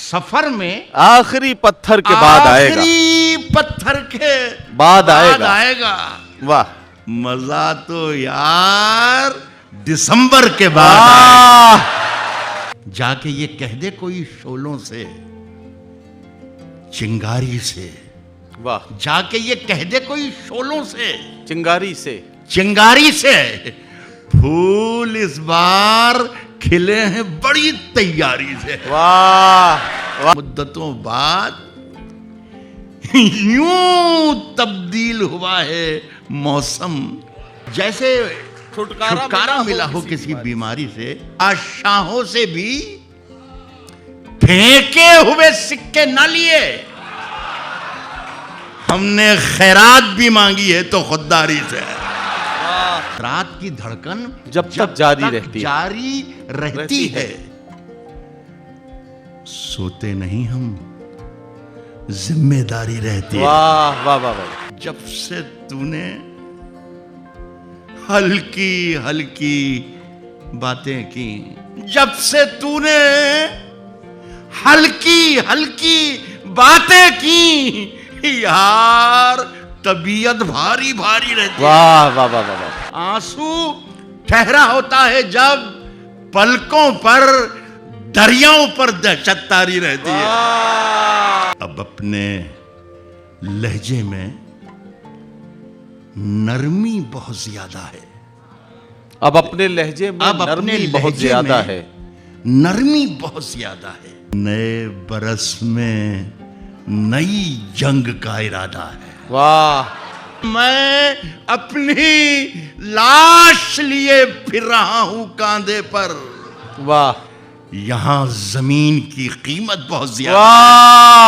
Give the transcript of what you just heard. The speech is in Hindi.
सफर में आखिरी पत्थर के बाद आएगा, आखिरी पत्थर के बाद आएगा। वाह, मजा तो यार दिसंबर के बाद वाह, जाके ये कह दे कोई शोलों से, चिंगारी से, वाह, जाके ये कह दे कोई शोलों से, चिंगारी से, चिंगारी से, फूल इस बार खिले हैं बड़ी तैयारी से। वाह, वाह, मुद्दतों बाद यूं तब्दील हुआ है मौसम, जैसे छुटकारा मिला हो किसी बीमारी से। आशाओं से भी फेंके हुए सिक्के ना लिए, हमने खैरात भी मांगी है तो खुददारी से। रात की धड़कन जब तक जारी रहती है, सोते नहीं हम, जिम्मेदारी रहती है। वाह वाह वाह वाह, जब से तूने हल्की हल्की बातें की, जब से तूने हल्की हल्की बातें की, यार तबीयत भारी भारी रहती है। वाह वाह वाह वाह, आंसू ठहरा होता है जब पलकों पर, दरियाओं पर दहशत तारी रहती है। अब अपने लहजे में नरमी बहुत ज्यादा है, अब अपने लहजे में नरमी बहुत ज्यादा है, नरमी बहुत ज्यादा है। नए बरस में नई जंग का इरादा है। वाह, मैं अपनी लाश लिए फिर रहा हूं कांधे पर, वाह, यहां जमीन की कीमत बहुत ज्यादा। वाह।